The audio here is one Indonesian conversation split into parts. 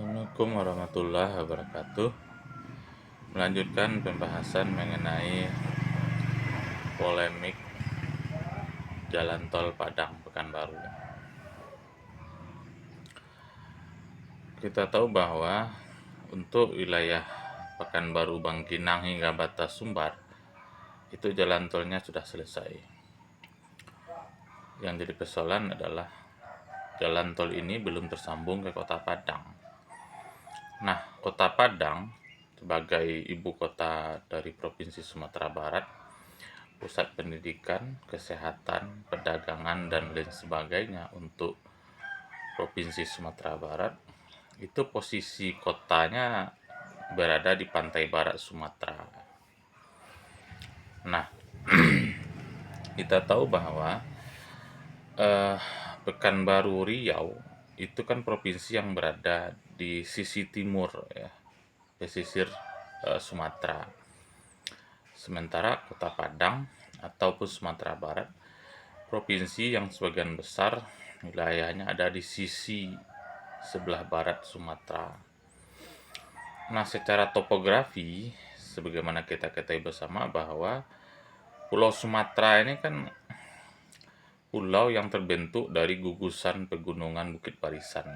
Assalamualaikum warahmatullahi wabarakatuh. Melanjutkan pembahasan mengenai polemik Jalan Tol Padang Pekanbaru. Kita tahu bahwa untuk wilayah Pekanbaru, Bangkinang hingga Batas Sumbar itu jalan tolnya sudah selesai. Yang jadi persoalan adalah jalan tol ini belum tersambung ke Kota Padang. Nah, Kota Padang sebagai ibu kota dari Provinsi Sumatera Barat, pusat pendidikan, kesehatan, perdagangan, dan lain sebagainya untuk Provinsi Sumatera Barat, itu posisi kotanya berada di pantai barat Sumatera. Nah, kita tahu bahwa Pekanbaru Riau itu kan provinsi yang berada di sisi timur ya, pesisir Sumatera. Sementara Kota Padang ataupun Sumatera Barat, provinsi yang sebagian besar wilayahnya ada di sisi sebelah barat Sumatera. Nah, secara topografi, sebagaimana kita ketahui bersama bahwa Pulau Sumatera ini kan pulau yang terbentuk dari gugusan pegunungan Bukit Barisan,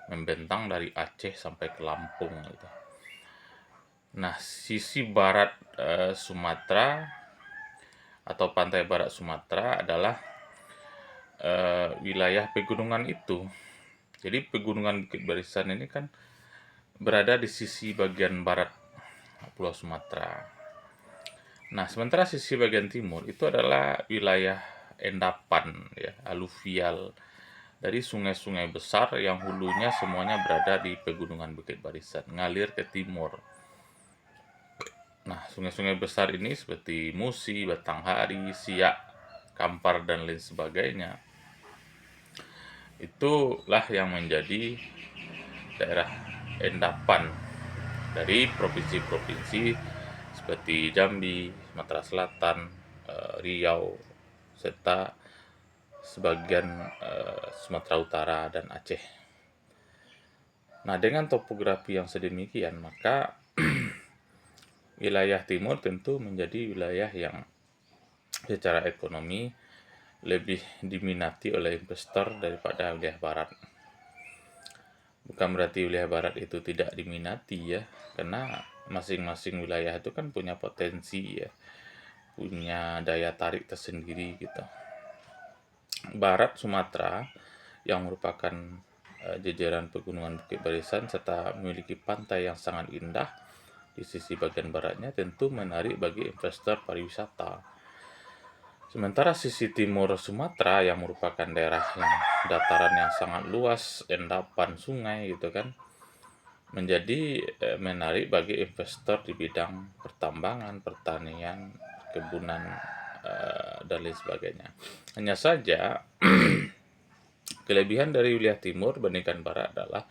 membentang dari Aceh sampai ke Lampung gitu. Nah, sisi barat Sumatera atau pantai barat Sumatera adalah wilayah pegunungan itu. Jadi pegunungan Bukit Barisan ini kan berada di sisi bagian barat Pulau Sumatera. Nah, sementara sisi bagian timur itu adalah wilayah endapan ya, aluvial dari sungai-sungai besar yang hulunya semuanya berada di pegunungan Bukit Barisan, ngalir ke timur. Nah, sungai-sungai besar ini seperti Musi, Batanghari, Siak, Kampar, dan lain sebagainya, itulah yang menjadi daerah endapan dari provinsi-provinsi seperti Jambi, Sumatera Selatan, Riau, serta sebagian Sumatera Utara dan Aceh. Nah, dengan topografi yang sedemikian, maka wilayah timur tentu menjadi wilayah yang secara ekonomi lebih diminati oleh investor daripada wilayah barat. Bukan berarti wilayah barat itu tidak diminati ya, karena masing-masing wilayah itu kan punya potensi ya, punya daya tarik tersendiri gitu. Barat Sumatera yang merupakan jajaran pegunungan Bukit Barisan serta memiliki pantai yang sangat indah di sisi bagian baratnya tentu menarik bagi investor pariwisata. Sementara sisi timur Sumatera yang merupakan daerah yang dataran yang sangat luas, endapan sungai gitu kan, menjadi menarik bagi investor di bidang pertambangan, pertanian, kebunan, dan lain sebagainya. Hanya saja kelebihan dari wilayah timur dibandingkan barat adalah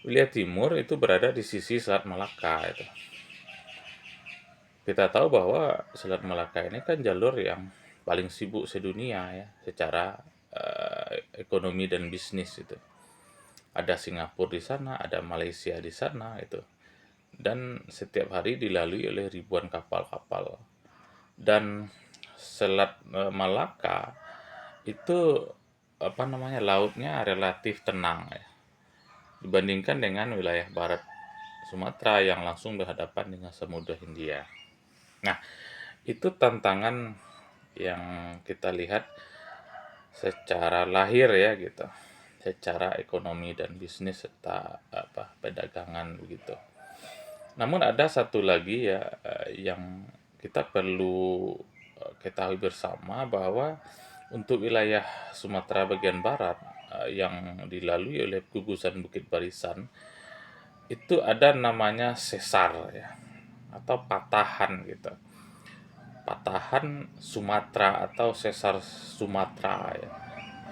wilayah timur itu berada di sisi Selat Malaka itu. Kita tahu bahwa Selat Malaka ini kan jalur yang paling sibuk sedunia ya secara ekonomi dan bisnis itu. Ada Singapura di sana, ada Malaysia di sana itu. Dan setiap hari dilalui oleh ribuan kapal-kapal. Dan Selat Malaka itu lautnya relatif tenang ya, dibandingkan dengan wilayah barat Sumatera yang langsung berhadapan dengan Samudra Hindia. Nah, itu tantangan yang kita lihat secara lahir ya gitu, secara ekonomi dan bisnis serta perdagangan begitu. Namun ada satu lagi ya yang kita perlu ketahui bersama bahwa untuk wilayah Sumatera bagian barat yang dilalui oleh gugusan Bukit Barisan itu ada namanya sesar ya, atau patahan gitu. Patahan Sumatera atau sesar Sumatera ya.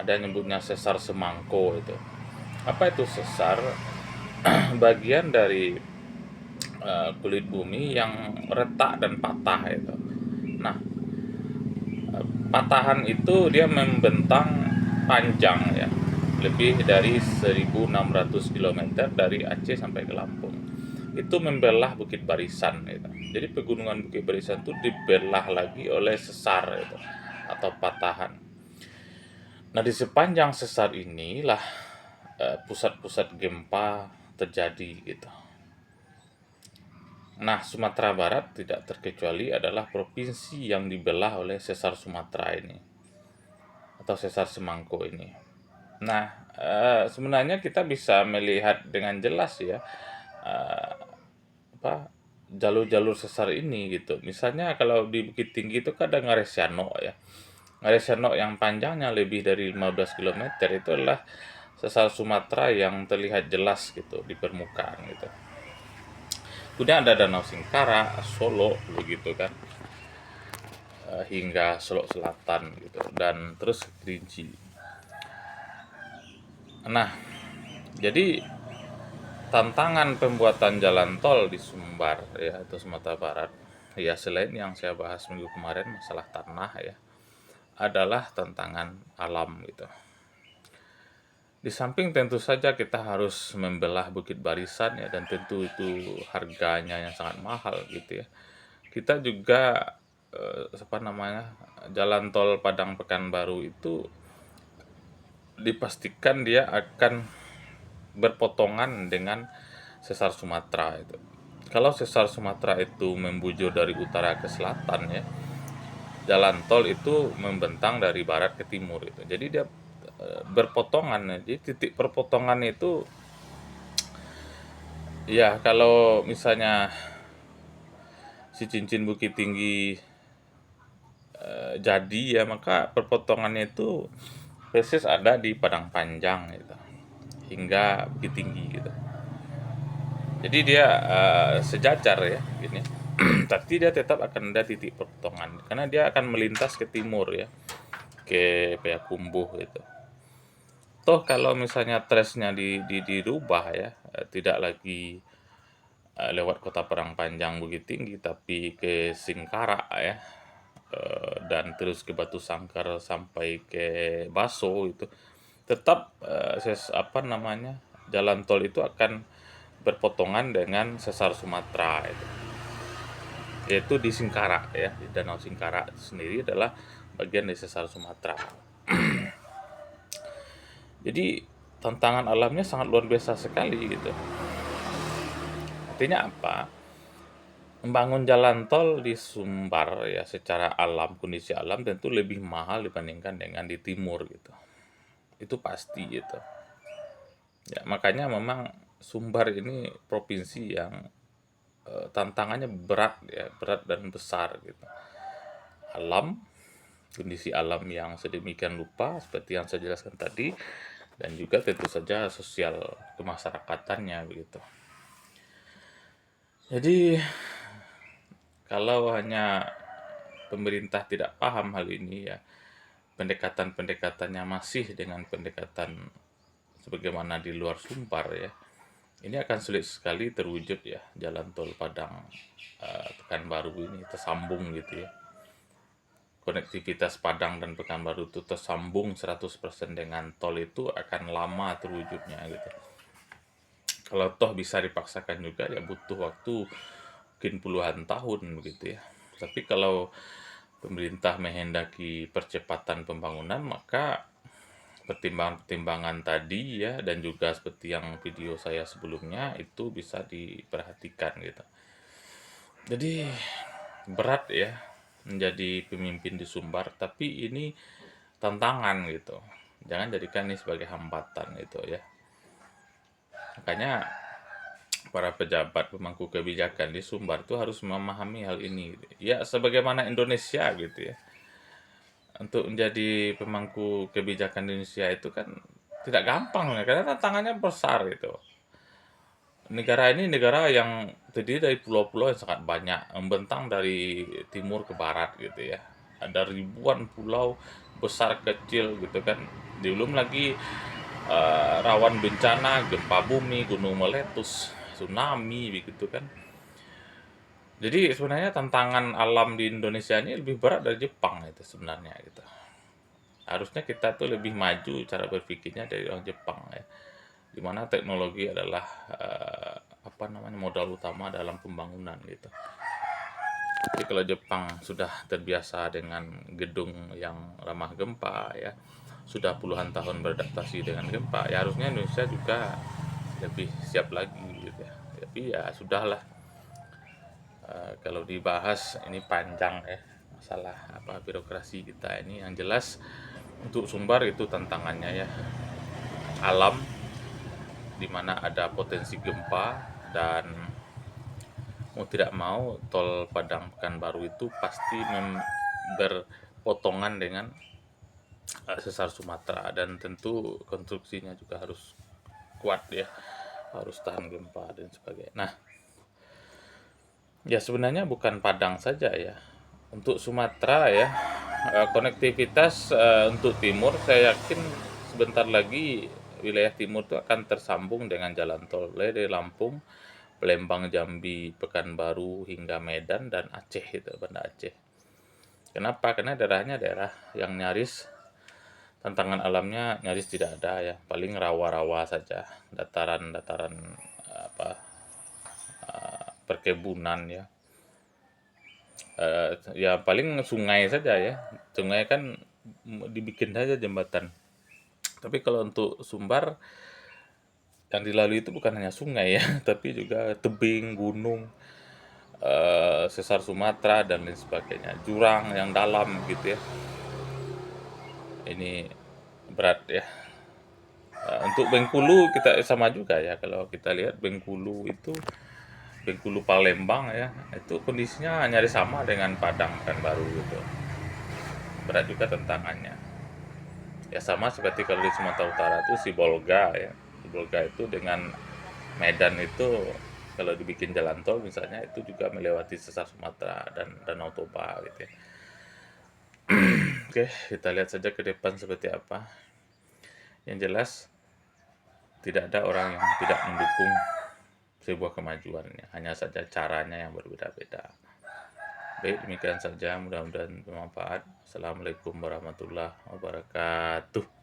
Ada nyebutnya sesar Semangko itu. Apa itu sesar? Bagian dari kulit bumi yang retak dan patah itu. Nah, patahan itu dia membentang panjang ya, lebih dari 1.600 kilometer dari Aceh sampai ke Lampung. Itu membelah Bukit Barisan gitu. Jadi pegunungan Bukit Barisan itu dibelah lagi oleh sesar itu atau patahan. Nah, di sepanjang sesar inilah pusat-pusat gempa terjadi gitu. Nah, Sumatera Barat tidak terkecuali adalah provinsi yang dibelah oleh sesar Sumatera ini atau sesar Semangko ini. Nah, sebenarnya kita bisa melihat dengan jelas ya eh, apa jalur-jalur sesar ini gitu. Misalnya kalau di Bukit Tinggi itu kan ada Ngaresyano ya. Ngaresyano yang panjangnya lebih dari 15 kilometer itu adalah sesar Sumatera yang terlihat jelas gitu di permukaan gitu. Kemudian ada Danau Singkara, Solo begitu kan, hingga Solo Selatan gitu dan terus Kerinci. Nah, jadi tantangan pembuatan jalan tol di Sumbar ya atau Sumatera Barat ya selain yang saya bahas minggu kemarin masalah tanah ya adalah tantangan alam gitu. Di samping tentu saja kita harus membelah Bukit Barisan ya dan tentu itu harganya yang sangat mahal gitu ya. Kita juga apa namanya jalan tol Padang Pekanbaru itu dipastikan dia akan berpotongan dengan sesar Sumatera itu. Kalau sesar Sumatera itu membujur dari utara ke selatan ya, jalan tol itu membentang dari barat ke timur itu. Jadi dia berpotongan ya. Jadi titik perpotongan itu ya kalau misalnya si cincin Bukit Tinggi jadi ya maka perpotongannya itu persis ada di Padang Panjang gitu hingga Bukit Tinggi gitu. Jadi dia sejajar ya gini. Tapi dia tetap akan ada titik perpotongan karena dia akan melintas ke timur ya, ke Payakumbuh gitu. Toh kalau misalnya trasnya dirubah ya, tidak lagi lewat Kota Padang Panjang Bukit Tinggi tapi ke Singkarak ya, dan terus ke Batu Sangkar sampai ke Baso itu tetap apa namanya jalan tol itu akan berpotongan dengan sesar Sumatera itu, yaitu di Singkarak ya di Danau Singkarak itu sendiri adalah bagian dari sesar Sumatera. Jadi tantangan alamnya sangat luar biasa sekali gitu. Artinya apa? Membangun jalan tol di Sumbar ya secara alam, kondisi alam tentu lebih mahal dibandingkan dengan di timur gitu. Itu pasti gitu. Ya, makanya memang Sumbar ini provinsi yang tantangannya berat ya, berat dan besar gitu. Alam, kondisi alam yang sedemikian rupa seperti yang saya jelaskan tadi dan juga tentu saja sosial kemasyarakatannya begitu. Jadi kalau hanya pemerintah tidak paham hal ini ya, pendekatan-pendekatannya masih dengan pendekatan sebagaimana di luar Sumpar ya, ini akan sulit sekali terwujud ya jalan tol Padang Pekanbaru ini tersambung gitu ya. Konektivitas Padang dan Pekanbaru itu tersambung 100% dengan tol itu akan lama terwujudnya gitu. Kalau toh bisa dipaksakan juga ya butuh waktu mungkin puluhan tahun begitu ya. Tapi kalau pemerintah menghendaki percepatan pembangunan maka pertimbangan-pertimbangan tadi ya dan juga seperti yang video saya sebelumnya itu bisa diperhatikan gitu. Jadi berat ya menjadi pemimpin di Sumbar tapi ini tantangan gitu. Jangan jadikan ini sebagai hambatan gitu ya. Makanya para pejabat pemangku kebijakan di Sumbar itu harus memahami hal ini. Ya sebagaimana Indonesia gitu ya. Untuk menjadi pemangku kebijakan di Indonesia itu kan tidak gampang ya karena tantangannya besar gitu. Negara ini negara yang terdiri dari pulau-pulau yang sangat banyak, membentang dari timur ke barat gitu ya. Ada ribuan pulau besar kecil gitu kan. Belum lagi rawan bencana, gempa bumi, gunung meletus, tsunami begitu kan. Jadi sebenarnya tantangan alam di Indonesia ini lebih berat dari Jepang itu sebenarnya gitu. Harusnya kita tuh lebih maju cara berpikirnya dari orang Jepang ya. Di mana teknologi adalah apa namanya modal utama dalam pembangunan gitu. Jadi kalau Jepang sudah terbiasa dengan gedung yang ramah gempa ya, sudah puluhan tahun beradaptasi dengan gempa, ya harusnya Indonesia juga lebih siap lagi gitu ya. Tapi ya sudahlah. Kalau dibahas ini panjang ya masalah apa birokrasi kita ini. Yang jelas untuk Sumbar itu tantangannya ya, alam di mana ada potensi gempa, dan mau tidak mau tol Padang Pekanbaru itu pasti berpotongan dengan sesar Sumatera, dan tentu konstruksinya juga harus kuat ya, harus tahan gempa dan sebagainya. Nah, ya sebenarnya bukan Padang saja ya. Untuk Sumatera ya, konektivitas untuk timur saya yakin sebentar lagi wilayah timur itu akan tersambung dengan jalan tol dari Lampung, Palembang, Jambi, Pekanbaru hingga Medan dan Aceh itu, Banda Aceh. Kenapa? Karena daerahnya daerah yang nyaris tantangan alamnya nyaris tidak ada ya, paling rawa-rawa saja, dataran-dataran apa perkebunan ya. Ya paling sungai saja ya. Sungai kan dibikin saja jembatan. Tapi kalau untuk Sumbar yang dilalui itu bukan hanya sungai ya, tapi juga tebing, gunung, sesar Sumatera dan lain sebagainya, jurang yang dalam gitu ya. Ini berat ya. Untuk Bengkulu kita sama juga ya, kalau kita lihat Bengkulu itu Bengkulu Palembang ya, itu kondisinya nyaris sama dengan Padang kan baru gitu. Berat juga tantangannya. Ya sama seperti kalau di Sumatera Utara itu Sibolga ya. Sibolga itu dengan Medan itu kalau dibikin jalan tol misalnya itu juga melewati sesar Sumatera dan Danau Toba gitu ya. Oke, kita lihat saja ke depan seperti apa. Yang jelas tidak ada orang yang tidak mendukung sebuah kemajuannya, hanya saja caranya yang berbeda-beda. Baik, demikian saja, mudah-mudahan bermanfaat. Assalamualaikum warahmatullahi wabarakatuh.